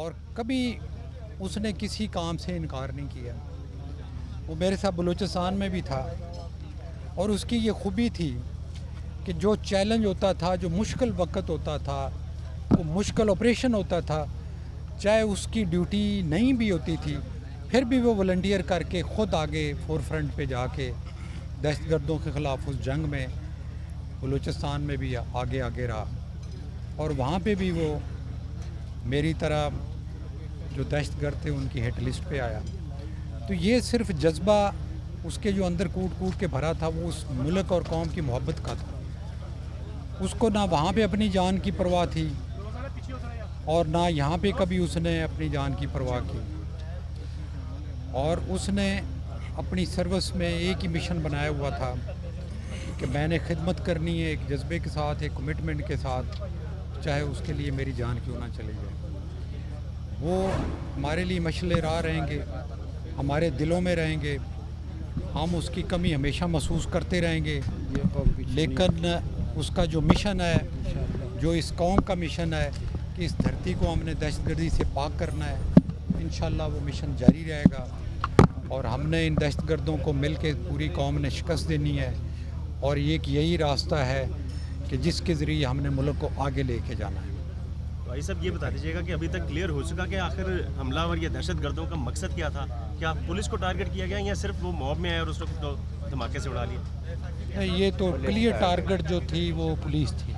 اور کبھی اس نے کسی کام سے انکار نہیں کیا. وہ میرے ساتھ بلوچستان میں بھی تھا اور اس کی یہ خوبی تھی کہ جو چیلنج ہوتا تھا, جو مشکل وقت ہوتا تھا, وہ مشکل آپریشن ہوتا تھا, چاہے اس کی ڈیوٹی نہیں بھی ہوتی تھی, پھر بھی وہ والنٹیئر کر کے خود آگے فور فرنٹ پہ جا کے دہشت گردوں کے خلاف اس جنگ میں بلوچستان میں بھی آگے رہا. اور وہاں پہ بھی وہ میری طرح جو دہشت گرد تھے ان کی ہٹ لسٹ پہ آیا. تو یہ صرف جذبہ اس کے جو اندر کوٹ کے بھرا تھا وہ اس ملک اور قوم کی محبت کا تھا. اس کو نہ وہاں پہ اپنی جان کی پرواہ تھی اور نہ یہاں پہ کبھی اس نے اپنی جان کی پرواہ کی. اور اس نے اپنی سروس میں ایک ہی مشن بنایا ہوا تھا کہ میں نے خدمت کرنی ہے, ایک جذبے کے ساتھ, ایک کمٹمنٹ کے ساتھ, چاہے اس کے لیے میری جان کیوں نہ چلی جائے. وہ ہمارے لیے مشعل راہ رہیں گے, ہمارے دلوں میں رہیں گے. ہم اس کی کمی ہمیشہ محسوس کرتے رہیں گے, لیکن اس کا جو مشن ہے, جو اس قوم کا مشن ہے کہ اس دھرتی کو ہم نے دہشت گردی سے پاک کرنا ہے, انشاءاللہ وہ مشن جاری رہے گا. اور ہم نے ان دہشت گردوں کو مل کے پوری قوم نے شکست دینی ہے. اور ایک یہی راستہ ہے کہ جس کے ذریعے ہم نے ملک کو آگے لے کے جانا ہے. بھائی صاحب یہ بتا دیجیے گا کہ ابھی تک کلیئر ہو چکا کہ آخر حملہ اور یہ دہشت گردوں کا مقصد کیا تھا؟ کیا پولیس کو ٹارگٹ کیا گیا یا صرف وہ موب میں آئے اور اس وقت تو دھماکے سے اڑا لیا؟ یہ تو کلیئر ٹارگٹ جو تھی وہ پولیس تھی,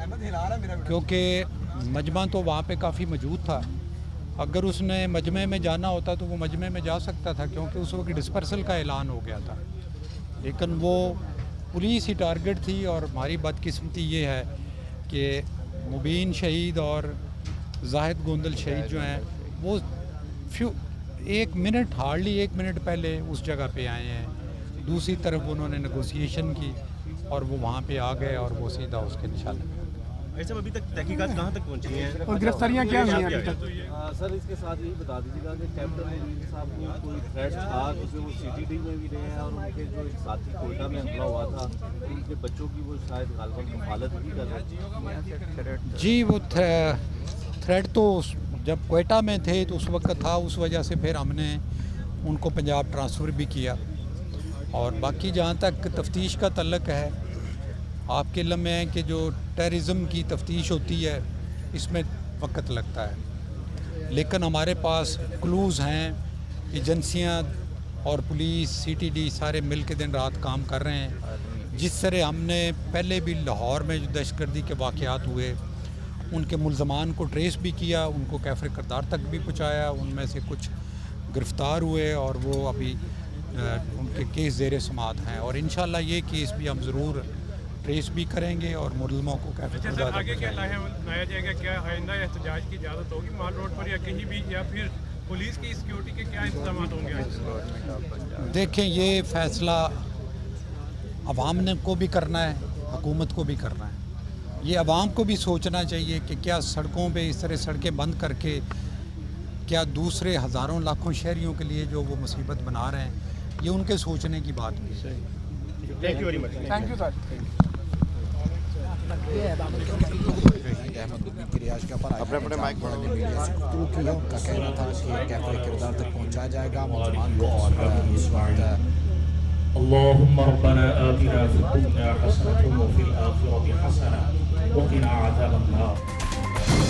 کیونکہ مجمع تو وہاں پہ کافی موجود تھا. اگر اس نے مجمع میں جانا ہوتا تو وہ مجمع میں جا سکتا تھا, کیونکہ اس وقت ڈسپرسل کا اعلان ہو گیا تھا. لیکن وہ پولیس ہی ٹارگٹ تھی. اور ہماری بدقسمتی یہ ہے کہ مبین شہید اور زاہد گوندل شہید جو ہیں وہ ہارڈلی ایک منٹ پہلے اس جگہ پہ آئے ہیں. دوسری طرف انہوں نے نیگوسیشن کی اور وہ وہاں پہ آ گئے اور وہ سیدھا اس کے نشانے میں. ایسا ابھی تک تحقیقات کہاں تک پہنچی ہیں اور گرفتاریاں کیا ہوئی ہیں ابھی تک؟ سر اس کے ساتھ یہ بتا دیجیے گا کہ کیپٹن مبین صاحب کو کوئی تھریٹ تھا, کیونکہ وہ CTD میں بھی رہے ہیں اور ان کے جو ساتھی کوئٹہ میں حملہ ہوا تھا ان کے بچوں کی وہ شاید غالباً مخالفت بھی کر رہے تھے. جی وہ تھریٹ تو جب کوئٹہ میں تھے تو اس وقت تھا, اس وجہ سے پھر ہم نے ان کو پنجاب ٹرانسفر بھی کیا. اور باقی جہاں تک تفتیش کا تعلق ہے, آپ کے علم میں ہے کہ جو ٹیررزم کی تفتیش ہوتی ہے اس میں وقت لگتا ہے, لیکن ہمارے پاس کلوز ہیں. ایجنسیاں اور پولیس CTD سارے مل کے دن رات کام کر رہے ہیں. جس طرح ہم نے پہلے بھی لاہور میں جو دہشت گردی کے واقعات ہوئے ان کے ملزمان کو ٹریس بھی کیا, ان کو کیفر کردار تک بھی پہنچایا, ان میں سے کچھ گرفتار ہوئے اور وہ ابھی ان کے کیس زیر سماعت ہیں. اور انشاءاللہ یہ کیس بھی ہم ضرور ٹریس بھی کریں گے اور ملزموں کو کیفر کردار آگے کیا لایا جائے گا؟ کیا آئندہ احتجاج کی اجازت ہوگی مال روڈ پر یا کہیں بھی, یا پھر پولیس کی سیکیورٹی کے کیا انتظامات ہوں گے؟ دیکھیں یہ فیصلہ عوام نے کو بھی کرنا ہے, حکومت کو بھی کرنا ہے. یہ عوام کو بھی سوچنا چاہیے کہ کیا سڑکوں پہ اس طرح سڑکیں بند کر کے کیا دوسرے ہزاروں لاکھوں شہریوں کے لیے جو وہ مصیبت بنا رہے ہیں, یہ ان کے سوچنے کی بات بھی ہے. Thank you very much. Thank you sir. اپنے اپنے مائک میڈیا سے گفتگو کی ہے. ان کا کہنا تھا کہ کیفر کردار تک پہنچایا جائے گا ملزمان کو. اور اس وقت اللهم ربنا آتنا في الدنيا حسنة وفي الآخرة حسنة وقنا عذاب النار.